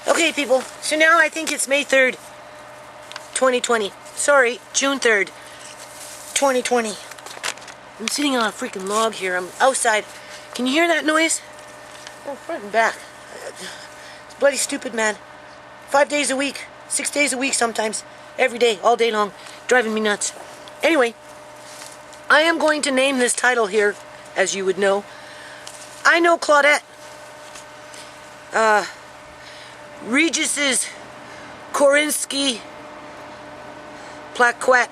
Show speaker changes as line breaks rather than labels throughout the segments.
Okay, people, so now I think it's May 3rd, 2020. Sorry, June 3rd, 2020. I'm sitting on a freaking log here. I'm outside. Can you hear that noise? Oh, front and back. It's bloody stupid, man. 5 days a week, 6 days a week sometimes. Every day, all day long. Driving me nuts. Anyway, I am going to name this title here, as you would know. I know Claudette. Regis's Korinsky Plaquette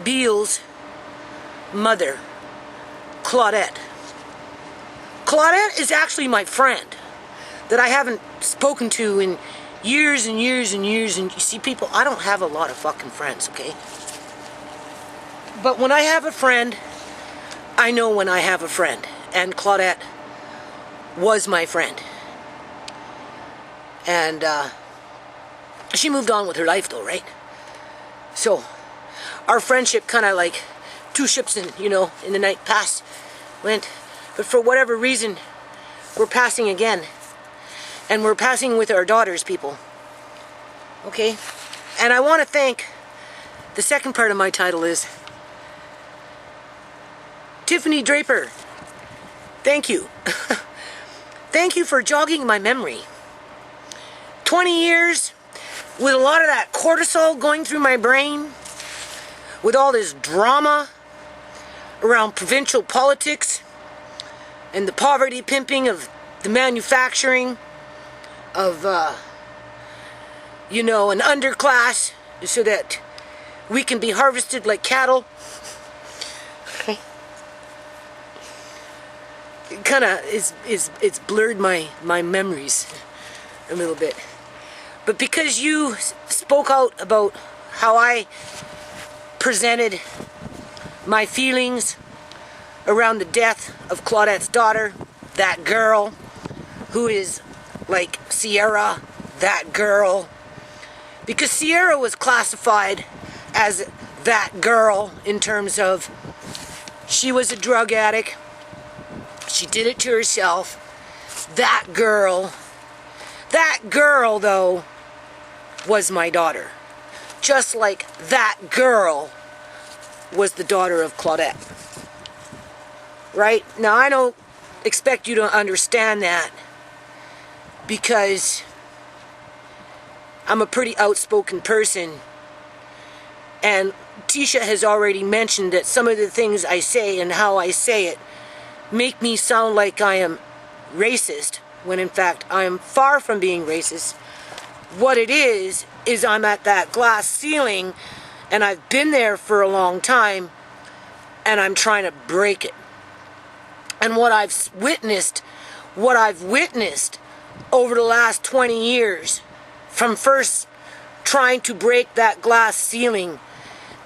Beale's mother, Claudette. Claudette is actually my friend that I haven't spoken to in years and years and years. And you see, people, I don't have a lot of fucking friends, okay? But when I have a friend, I know when I have a friend. And Claudette was my friend. And she moved on with her life though, right? So our friendship kind of like two ships in the night passed, went. But for whatever reason, we're passing again. And we're passing with our daughters, people. Okay? And I want to thank, the second part of my title is Tiffany Draper. Thank you. Thank you for jogging my memory. 20 years with a lot of that cortisol going through my brain, with all this drama around provincial politics and the poverty pimping of the manufacturing of, an underclass so that we can be harvested like cattle. It kind of it's blurred my memories a little bit. But because you spoke out about how I presented my feelings around the death of Claudette's daughter, that girl, who is like Ciera, that girl, because Ciera was classified as that girl in terms of she was a drug addict, she did it to herself. That girl though was my daughter, just like that girl was the daughter of Claudette. Right? Now I don't expect you to understand that because I'm a pretty outspoken person, and Tisha has already mentioned that some of the things I say and how I say it make me sound like I am racist, when in fact I am far from being racist. What it is I'm at that glass ceiling, and I've been there for a long time, and I'm trying to break it. And what I've witnessed over the last 20 years, from first trying to break that glass ceiling,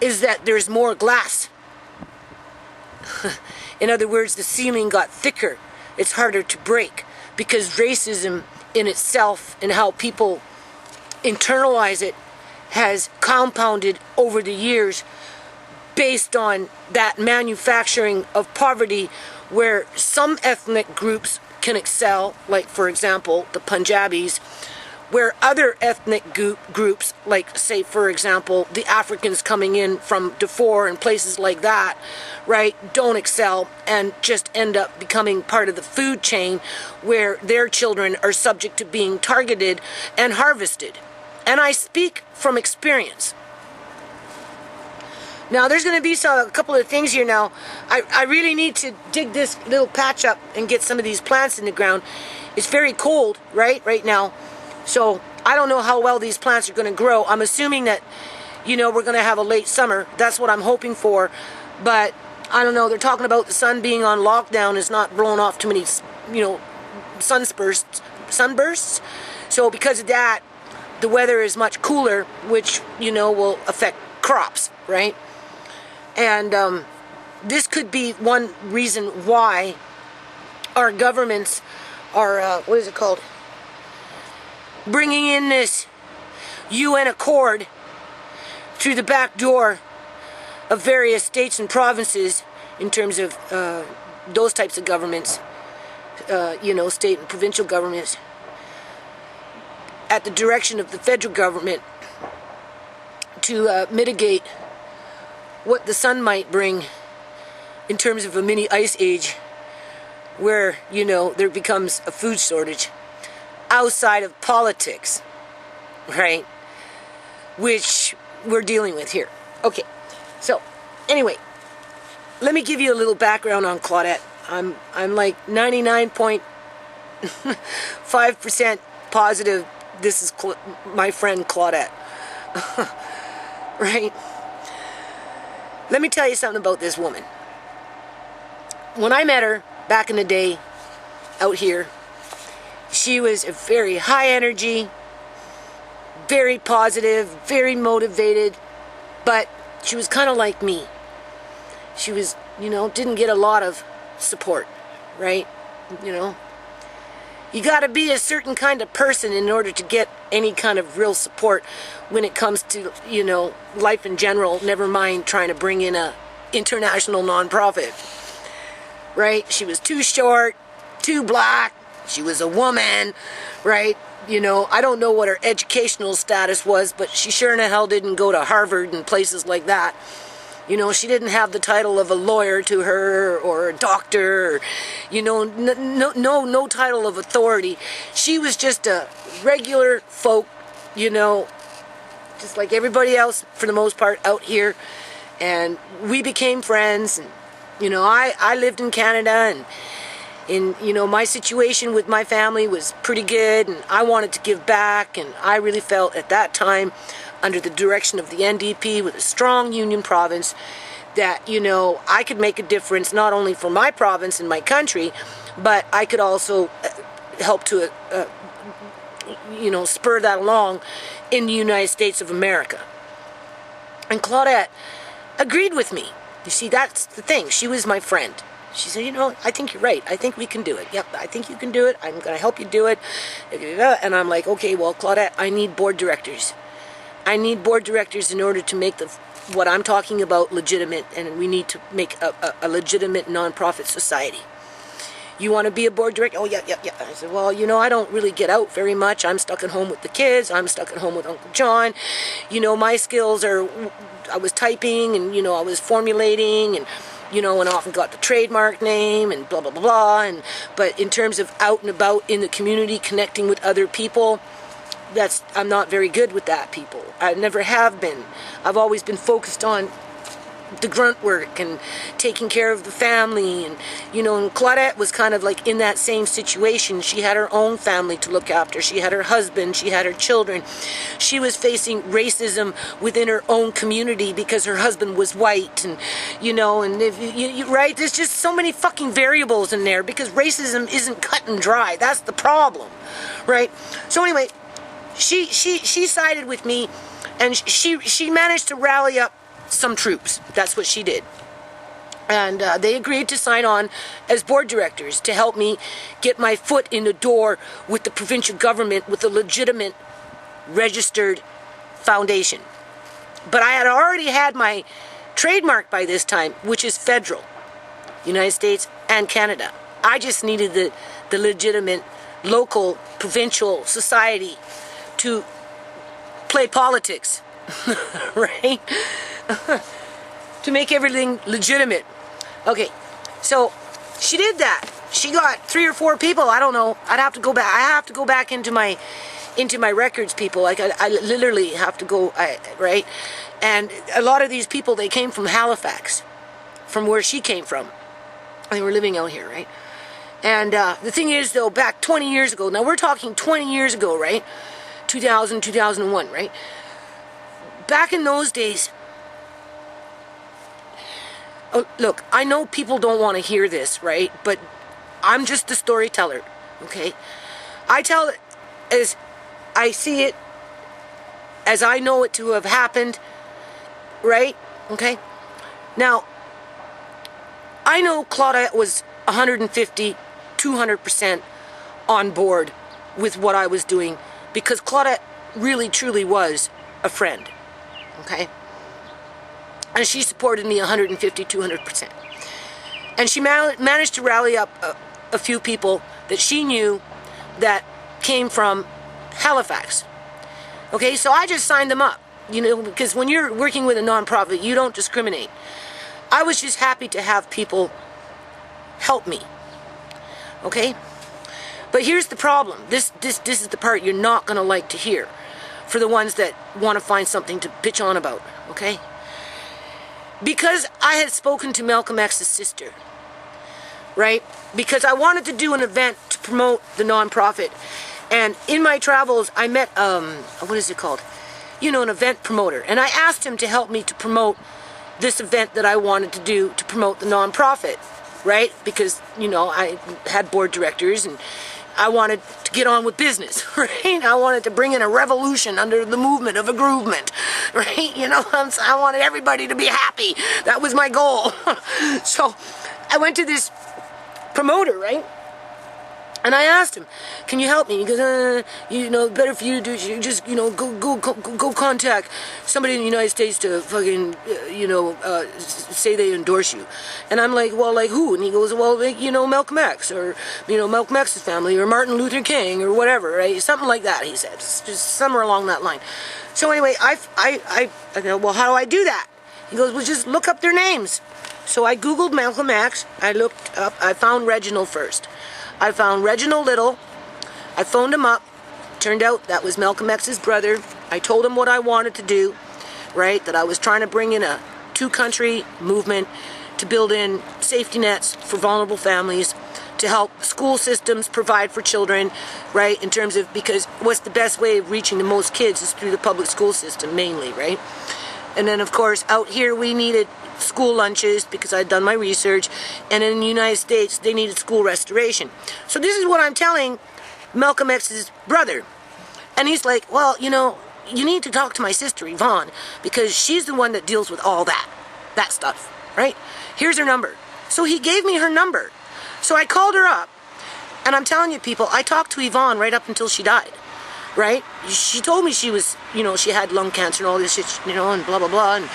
is that there's more glass. In other words, the ceiling got thicker. It's harder to break because racism in itself and how people internalize it has compounded over the years based on that manufacturing of poverty, where some ethnic groups can excel, like for example the Punjabis, where other ethnic groups, like say for example the Africans coming in from Darfur and places like that, right, don't excel and just end up becoming part of the food chain, where their children are subject to being targeted and harvested. And I speak from experience. Now there's going to be a couple of things here now. I really need to dig this little patch up and get some of these plants in the ground. It's very cold, right now. So I don't know how well these plants are going to grow. I'm assuming that, we're going to have a late summer. That's what I'm hoping for. But I don't know. They're talking about the sun being on lockdown is not blowing off too many, sunbursts. So because of that, the weather is much cooler, which, will affect crops, right? And this could be one reason why our governments are, bringing in this UN accord through the back door of various states and provinces in terms of those types of governments, state and provincial governments. at the direction of the federal government to mitigate what the sun might bring in terms of a mini ice age where, you know, there becomes a food shortage outside of politics, right? Which we're dealing with here. Okay, so anyway, let me give you a little background on Claudette. I'm like 99.5% positive this is my friend Claudette. Right? Let me tell you something about this woman. When I met her back in the day out here, she was a very high energy, very positive, very motivated, but she was kind of like me. She was, you know, didn't get a lot of support, right? You know, you got to be a certain kind of person in order to get any kind of real support when it comes to, you know, life in general, never mind trying to bring in a international nonprofit, right? She was too short, too black, she was a woman, right? You know, I don't know what her educational status was, but she sure in the hell didn't go to Harvard and places like that. You know, she didn't have the title of a lawyer to her or a doctor, or, you know, no title of authority. She was just a regular folk, you know, just like everybody else for the most part out here. And we became friends. And, you know, I lived in Canada, and you know, my situation with my family was pretty good, and I wanted to give back, and I really felt at that time, under the direction of the NDP with a strong union province, that, you know, I could make a difference not only for my province and my country, but I could also help to, you know, spur that along in the United States of America. And Claudette agreed with me. You see, that's the thing. She was my friend. She said, you know, I think you're right. I think we can do it. Yep, I think you can do it. I'm going to help you do it. And I'm like, okay, well, Claudette, I need board directors. I need board directors in order to make what I'm talking about legitimate, and we need to make a legitimate nonprofit society. You want to be a board director? Oh, yeah. I said, well, you know, I don't really get out very much. I'm stuck at home with the kids. I'm stuck at home with Uncle John. You know, my skills are, I was typing, and, you know, I was formulating, and, you know, and often got the trademark name and blah, blah, blah, blah. But in terms of out and about in the community, connecting with other people, I'm not very good with that, people. I never have been. I've always been focused on the grunt work and taking care of the family, and, you know, and Claudette was kind of like in that same situation. She had her own family to look after. She had her husband. She had her children. She was facing racism within her own community because her husband was white, and, you know, and if you right, there's just so many fucking variables in there because racism isn't cut and dry. That's the problem, right? So anyway, she sided with me, and she managed to rally up some troops. That's what she did. And they agreed to sign on as board directors to help me get my foot in the door with the provincial government with a legitimate registered foundation. But I had already had my trademark by this time, which is federal, United States and Canada. I just needed the legitimate local provincial society to play politics, right? To make everything legitimate. Okay, so she did that. She got 3 or 4 people. I don't know. I'd have to go back. I have to go back into my records, people. Like I literally have to go, right? And a lot of these people, they came from Halifax, from where she came from. They were living out here, right? And the thing is, though, back 20 years ago. Now we're talking 20 years ago, right? 2000, 2001, right? Back in those days. Oh, look, I know people don't want to hear this, right? But I'm just the storyteller, okay? I tell it as I see it, as I know it to have happened, right? Okay? Now, I know Claudette was 150, 200% on board with what I was doing because Claudette really, truly was a friend, okay? And she supported me 150, 200%. And she managed to rally up a few people that she knew that came from Halifax. Okay, so I just signed them up, you know, because when you're working with a nonprofit, you don't discriminate. I was just happy to have people help me. Okay? But here's the problem. This is the part you're not going to like to hear for the ones that want to find something to bitch on about. Okay? Because I had spoken to Malcolm X's sister, right? Because I wanted to do an event to promote the nonprofit. And in my travels, I met, what is it called? You know, an event promoter. And I asked him to help me to promote this event that I wanted to do to promote the nonprofit, right? Because, you know, I had board directors and I wanted to get on with business, right? I wanted to bring in a revolution under the movement of a groovement, right? You know, I wanted everybody to be happy. That was my goal. So I went to this promoter, right? And I asked him, can you help me? He goes, you know, better for you to do, you just, you know, go contact somebody in the United States to fucking, you know, say they endorse you. And I'm like, well, like who? And he goes, well, like, you know, Malcolm X, or, you know, Malcolm X's family, or Martin Luther King, or whatever, right? Something like that, he said. Just somewhere along that line. So anyway, I go, well, how do I do that? He goes, well, just look up their names. So I Googled Malcolm X. I looked up, I found Reginald first. I found Reginald Little. I phoned him up. Turned out that was Malcolm X's brother. I told him what I wanted to do, right? That I was trying to bring in a two-country movement to build in safety nets for vulnerable families, to help school systems provide for children, right? In terms of, because what's the best way of reaching the most kids is through the public school system mainly, right? And then, of course, out here we needed school lunches because I'd done my research, and in the United States they needed school restoration. So this is what I'm telling Malcolm X's brother, and he's like, well, you know, you need to talk to my sister Yvonne because she's the one that deals with all that stuff, right? Here's her number. So he gave me her number. So I called her up, and I'm telling you people, I talked to Yvonne right up until she died, right? She told me she was, you know, she had lung cancer and all this shit, you know, and blah blah blah, and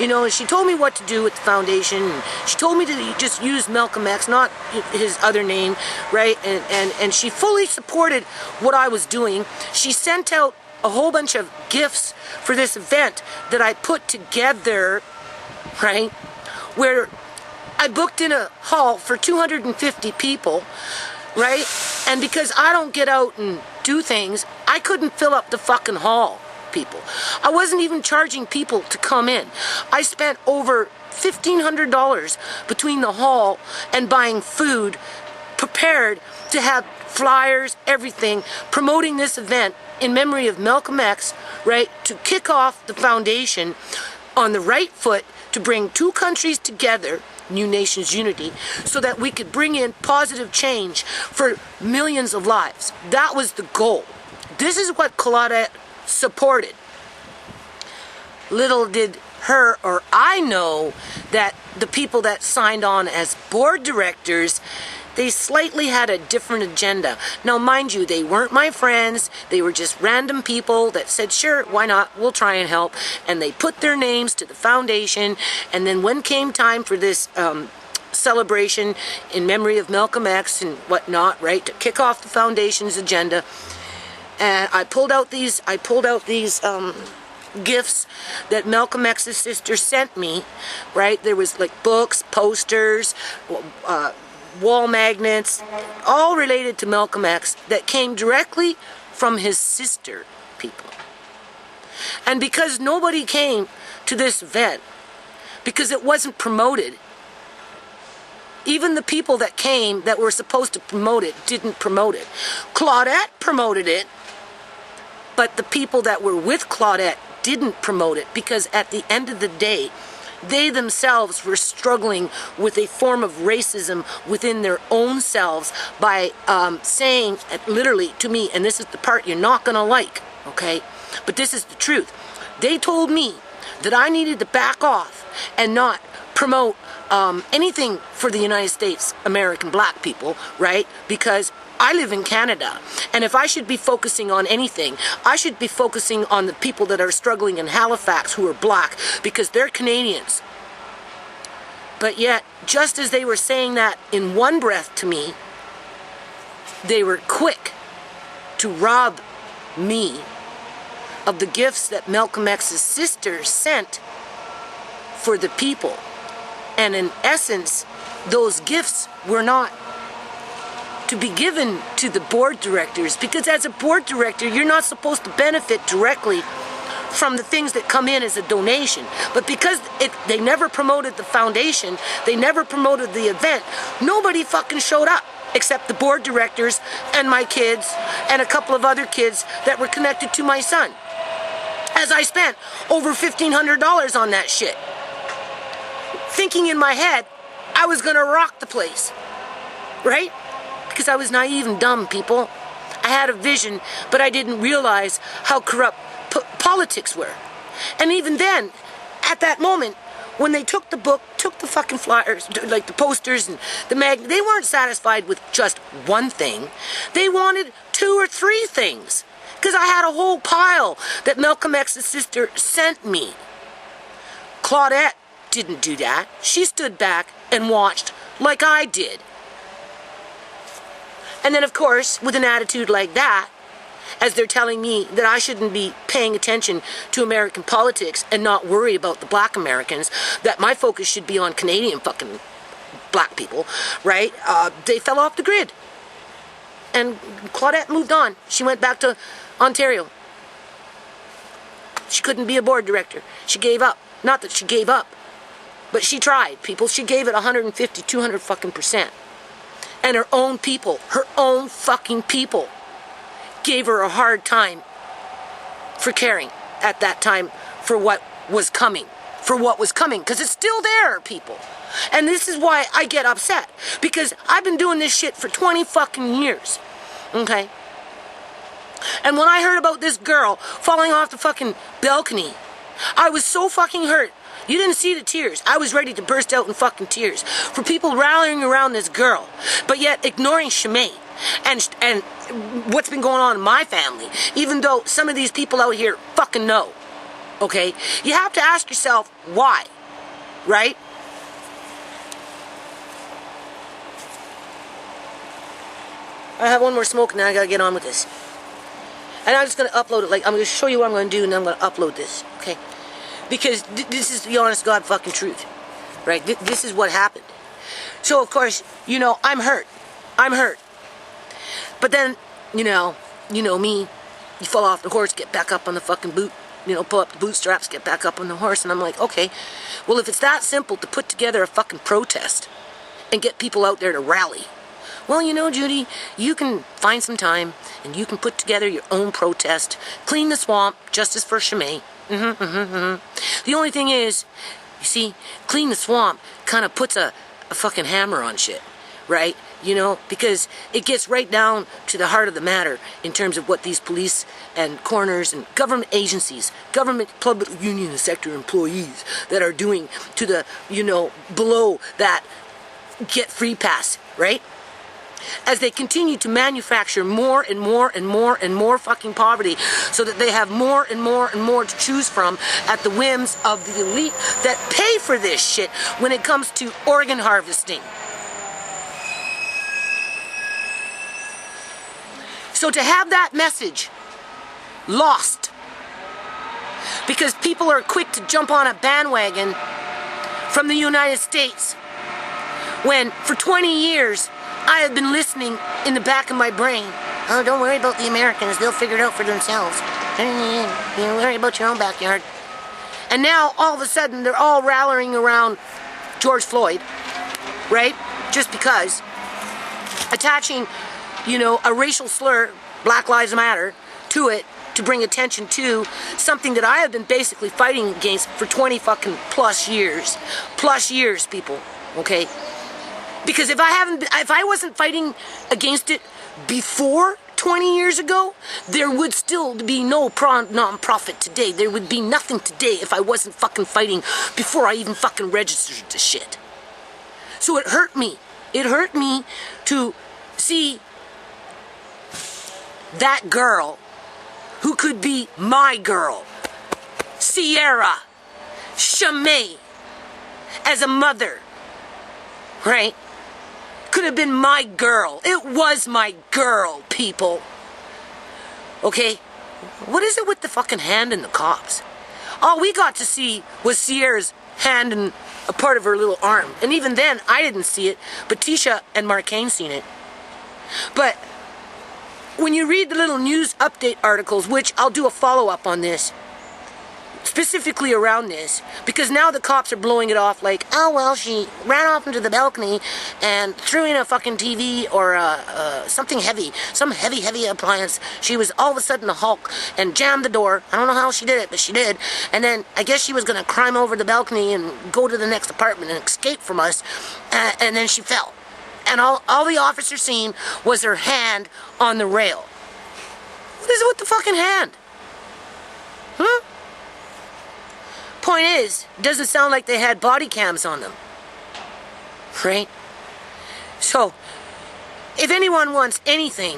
you know, she told me what to do with the foundation. And she told me to just use Malcolm X, not his other name, right? And she fully supported what I was doing. She sent out a whole bunch of gifts for this event that I put together, right? Where I booked in a hall for 250 people, right? And because I don't get out and do things, I couldn't fill up the fucking hall. People. I wasn't even charging people to come in. I spent over $1,500 between the hall and buying food, prepared to have flyers, everything, promoting this event in memory of Malcolm X, right, to kick off the foundation on the right foot, to bring two countries together, New Nations Unity, so that we could bring in positive change for millions of lives. That was the goal. This is what Claudette supported. Little did her or I know that the people that signed on as board directors, they slightly had a different agenda. Now, mind you, they weren't my friends. They were just random people that said, sure, why not? We'll try and help. And they put their names to the foundation. And then when came time for this celebration in memory of Malcolm X and whatnot, right, to kick off the foundation's agenda, and I pulled out these gifts that Malcolm X's sister sent me, right? There was like books, posters, wall magnets, all related to Malcolm X that came directly from his sister, people. And because nobody came to this event, because it wasn't promoted, even the people that came that were supposed to promote it didn't promote it. Claudette promoted it, but the people that were with Claudette didn't promote it because at the end of the day, they themselves were struggling with a form of racism within their own selves by saying literally to me, and this is the part you're not going to like, okay? But this is the truth. They told me that I needed to back off and not promote anything for the United States, American black people, right? Because I live in Canada, and if I should be focusing on anything, I should be focusing on the people that are struggling in Halifax who are black, because they're Canadians. But yet, just as they were saying that in one breath to me, they were quick to rob me of the gifts that Malcolm X's sister sent for the people. And in essence, those gifts were not to be given to the board directors, because as a board director, you're not supposed to benefit directly from the things that come in as a donation. But because they never promoted the foundation, they never promoted the event, nobody fucking showed up except the board directors and my kids and a couple of other kids that were connected to my son. As I spent over $1,500 on that shit, thinking in my head I was gonna rock the place, right? Because I was naive and dumb, people. I had a vision, but I didn't realize how corrupt politics were. And even then, at that moment, when they took the book, took the fucking flyers, like the posters and the they weren't satisfied with just one thing. They wanted 2 or 3 things. Because I had a whole pile that Malcolm X's sister sent me. Claudette didn't do that. She stood back and watched like I did. And then, of course, with an attitude like that, as they're telling me that I shouldn't be paying attention to American politics and not worry about the black Americans, that my focus should be on Canadian fucking black people, right? They fell off the grid. And Claudette moved on. She went back to Ontario. She couldn't be a board director. She gave up. Not that she gave up, but she tried, people. She gave it 150, 200 fucking %. And her own people, her own fucking people, gave her a hard time for caring at that time for what was coming. Because it's still there, people. And this is why I get upset. Because I've been doing this shit for 20 fucking years. Okay? And when I heard about this girl falling off the fucking balcony, I was so fucking hurt. You didn't see the tears. I was ready to burst out in fucking tears for people rallying around this girl, but yet ignoring ShaMay and what's been going on in my family, even though some of these people out here fucking know. Okay? You have to ask yourself why, right? I have one more smoke and then I gotta get on with this. And I'm just gonna upload it. Like, I'm gonna show you what I'm gonna do and then I'm gonna upload this, okay? Because this is the honest God fucking truth, right? This is what happened. So, of course, you know, I'm hurt. But then, you know me, you fall off the horse, get back up on the fucking boot, pull up the bootstraps, get back up on the horse, and I'm like, okay, well, if it's that simple to put together a fucking protest and get people out there to rally, well, Judy, you can find some time and you can put together your own protest, clean the swamp, justice for ShaMay. The only thing is, you see, clean the swamp kind of puts a fucking hammer on shit, right? Because it gets right down to the heart of the matter in terms of what these police and coroners and government agencies, government public union and sector employees that are doing to the, below that get free pass, right? As they continue to manufacture more and more and more and more fucking poverty so that they have more and more and more to choose from at the whims of the elite that pay for this shit when it comes to organ harvesting. So to have that message lost because people are quick to jump on a bandwagon from the United States when for 20 years I have been listening in the back of my brain. Oh, don't worry about the Americans. They'll figure it out for themselves. Worry about your own backyard. And now, all of a sudden, they're all rallying around George Floyd, right? Just because. Attaching, a racial slur, Black Lives Matter, to it to bring attention to something that I have been basically fighting against for 20 fucking plus years. Plus years, people, okay? Because if I wasn't fighting against it before 20 years ago, there would still be no non-profit today. There would be nothing today if I wasn't fucking fighting before I even fucking registered the shit. So it hurt me. It hurt me to see that girl who could be my girl, Ciera, ShaMay, as a mother, right? Could have been my girl. It was my girl, people. Okay? What is it with the fucking hand in the cops? All we got to see was Ciera's hand and a part of her little arm. And even then, I didn't see it, but Tisha and Marcane seen it. But when you read the little news update articles, which I'll do a follow-up on this, specifically around this, because now the cops are blowing it off like, oh well, she ran off into the balcony and threw in a fucking TV or something heavy, some heavy appliance. She was all of a sudden a Hulk and jammed the door. I don't know how she did it, but she did. And then I guess she was gonna climb over the balcony and go to the next apartment and escape from us, and then she fell. And all the officer seen was her hand on the rail. What is it with the fucking hand? Huh? Point is, doesn't sound like they had body cams on them. Right? So, if anyone wants anything,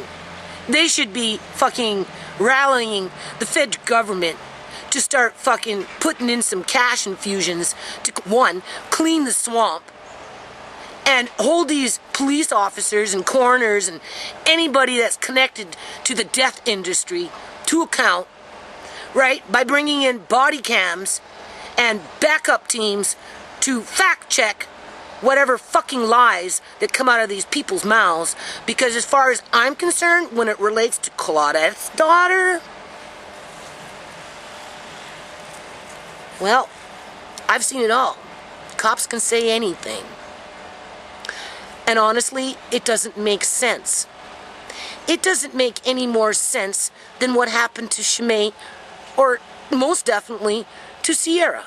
they should be fucking rallying the federal government to start fucking putting in some cash infusions to, one, clean the swamp, and hold these police officers and coroners and anybody that's connected to the death industry to account, right? By bringing in body cams and backup teams to fact check whatever fucking lies that come out of these people's mouths. Because as far as I'm concerned, when it relates to Claudette's daughter, well, I've seen it all. Cops can say anything. And honestly, it doesn't make sense. It doesn't make any more sense than what happened to ShaMay, or most definitely to Ciera.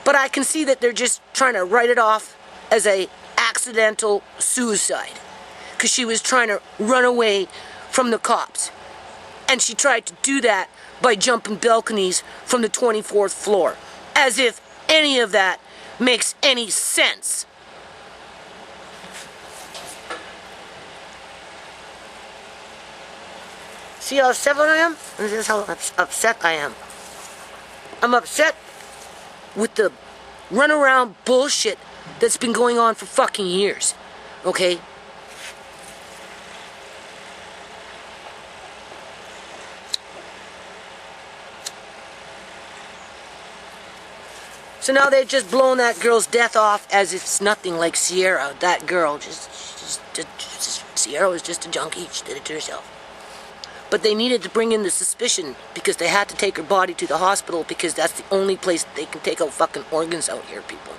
But I can see that they're just trying to write it off as a accidental suicide, because she was trying to run away from the cops. And she tried to do that by jumping balconies from the 24th floor. As if any of that makes any sense. See how upset I am? This is how upset I am. I'm upset with the runaround bullshit that's been going on for fucking years. Okay? So now they've just blown that girl's death off as if it's nothing, like Ciera. That girl Ciera was just a junkie. She did it to herself. But they needed to bring in the suspicion because they had to take her body to the hospital, because that's the only place that they can take out fucking organs out here, people.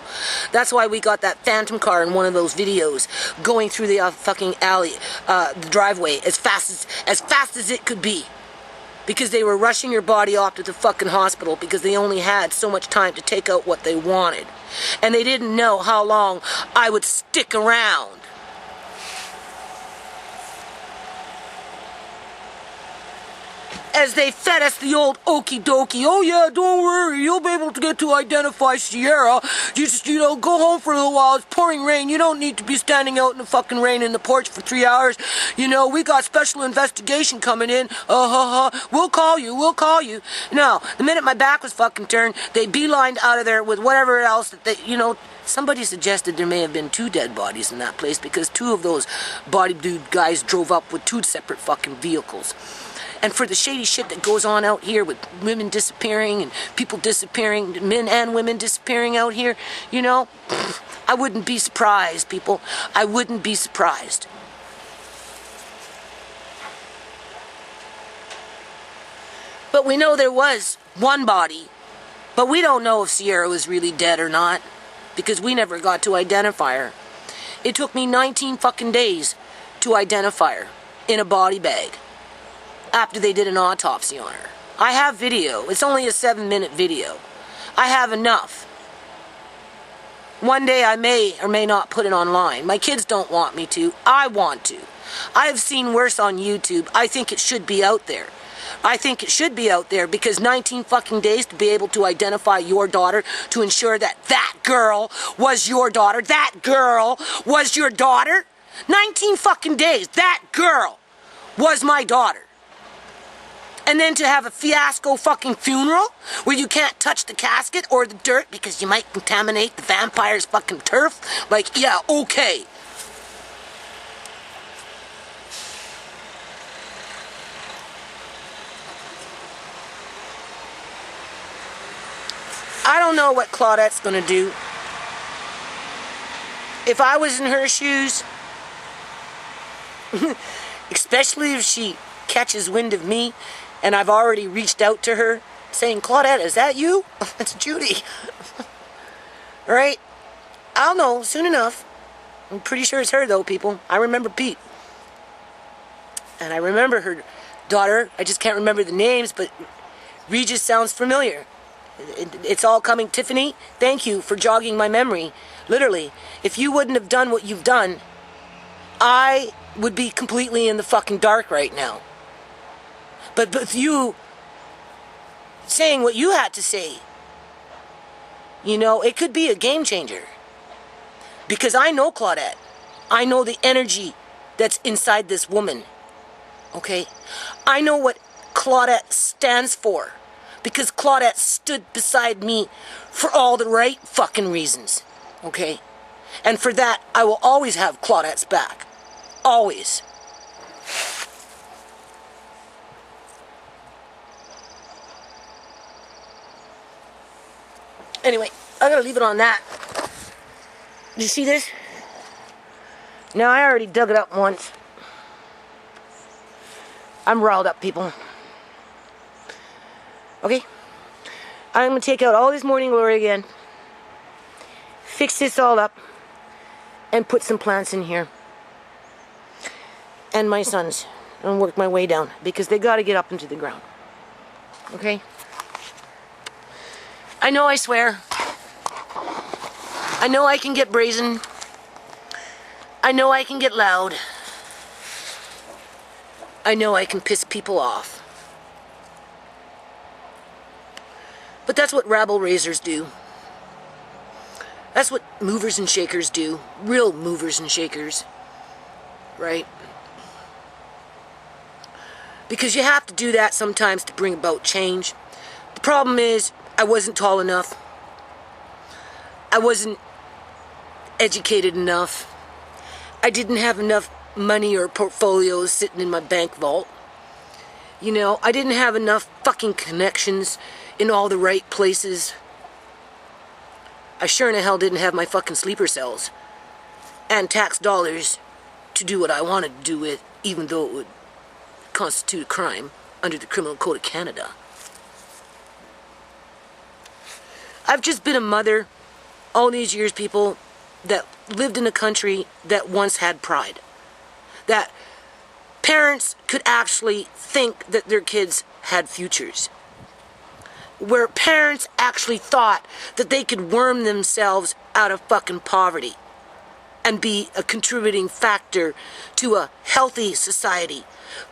That's why we got that phantom car in one of those videos going through the fucking alley, the driveway, as fast as it could be. Because they were rushing her body off to the fucking hospital because they only had so much time to take out what they wanted. And they didn't know how long I would stick around. As they fed us the old okie dokie, oh yeah, don't worry, you'll be able to get to identify Ciera. You just, go home for a little while, it's pouring rain, you don't need to be standing out in the fucking rain in the porch for 3 hours. We got special investigation coming in, we'll call you. No, the minute my back was fucking turned, they beelined out of there with whatever else that they, somebody suggested there may have been 2 dead bodies in that place because 2 of those body dude guys drove up with 2 separate fucking vehicles. And for the shady shit that goes on out here with women disappearing and people disappearing, men and women disappearing out here, I wouldn't be surprised, people. I wouldn't be surprised. But we know there was 1 body, but we don't know if Ciera was really dead or not, because we never got to identify her. It took me 19 fucking days to identify her in a body bag, after they did an autopsy on her. I have video. It's only a 7-minute video. I have enough. One day I may or may not put it online. My kids don't want me to. I want to. I have seen worse on YouTube. I think it should be out there. I think it should be out there because 19 fucking days to be able to identify your daughter, to ensure that that girl was your daughter. That girl was your daughter. 19 fucking days. That girl was my daughter. And then to have a fiasco fucking funeral where you can't touch the casket or the dirt because you might contaminate the vampire's fucking turf. Like, yeah, okay. I don't know what Claudette's going to do. If I was in her shoes, especially if she catches wind of me, and I've already reached out to her saying, Claudette, is that you? It's Judy. Right? I'll know soon enough. I'm pretty sure it's her though, people. I remember Pete. And I remember her daughter. I just can't remember the names, but Regis sounds familiar. It's all coming. Tiffany, thank you for jogging my memory. Literally, if you wouldn't have done what you've done, I would be completely in the fucking dark right now. But with you saying what you had to say, you know, it could be a game changer. Because I know Claudette. I know the energy that's inside this woman. Okay? I know what Claudette stands for. Because Claudette stood beside me for all the right fucking reasons. Okay? And for that, I will always have Claudette's back. Always. Anyway, I gotta leave it on that. Did you see this? Now, I already dug it up once. I'm riled up, people. Okay? I'm gonna take out all this morning glory again. Fix this all up. And put some plants in here. And my sons. And work my way down. Because they gotta get up into the ground. Okay? I know I swear. I know I can get brazen. I know I can get loud. I know I can piss people off. But that's what rabble raisers do. That's what movers and shakers do. Real movers and shakers. Right? Because you have to do that sometimes to bring about change. The problem is, I wasn't tall enough. I wasn't educated enough. I didn't have enough money or portfolios sitting in my bank vault. You know, I didn't have enough fucking connections in all the right places. I sure in the hell didn't have my fucking sleeper cells and tax dollars to do what I wanted to do with, even though it would constitute a crime under the Criminal Code of Canada. I've just been a mother all these years, people, that lived in a country that once had pride. That parents could actually think that their kids had futures. Where parents actually thought that they could worm themselves out of fucking poverty and be a contributing factor to a healthy society.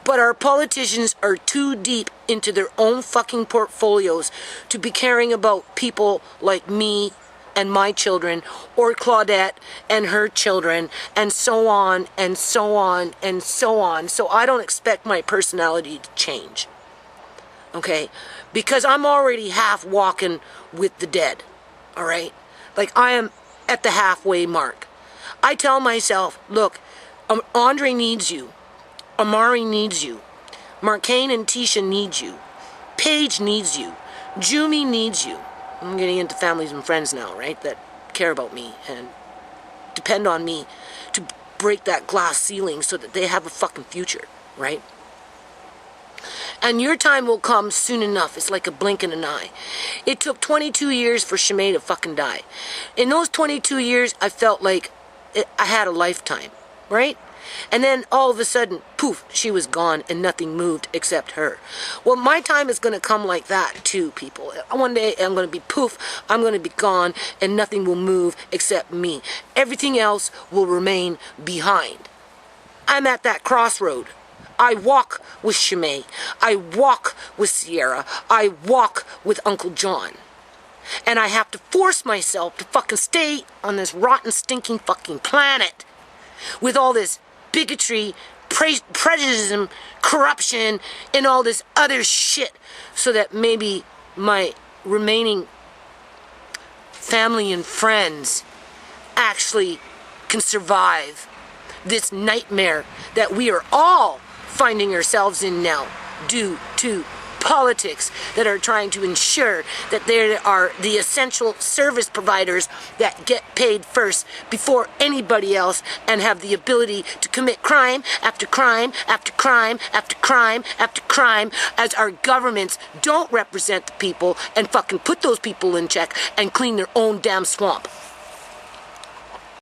But our politicians are too deep into their own fucking portfolios to be caring about people like me and my children, or Claudette and her children, and so on, and so on, and so on. So I don't expect my personality to change. Okay? Because I'm already half walking with the dead. Alright? Like, I am at the halfway mark. I tell myself, look, Andre needs you. Amari needs you. Marcaine and Tisha need you. Paige needs you. Jumi needs you. I'm getting into families and friends now, right? That care about me and depend on me to break that glass ceiling so that they have a fucking future, right? And your time will come soon enough. It's like a blink in an eye. It took 22 years for ShaMay to fucking die. In those 22 years, I felt like I had a lifetime, right? And then all of a sudden, poof, she was gone and nothing moved except her. Well, my time is going to come like that too, people. One day I'm going to be poof, I'm going to be gone and nothing will move except me. Everything else will remain behind. I'm at that crossroad. I walk with ShaMay. I walk with Ciera. I walk with Uncle John. And I have to force myself to fucking stay on this rotten, stinking fucking planet with all this bigotry, prejudice, corruption, and all this other shit, so that maybe my remaining family and friends actually can survive this nightmare that we are all finding ourselves in now due to politics that are trying to ensure that there are the essential service providers that get paid first before anybody else and have the ability to commit crime after crime after crime after crime after crime, as our governments don't represent the people and fucking put those people in check and clean their own damn swamp.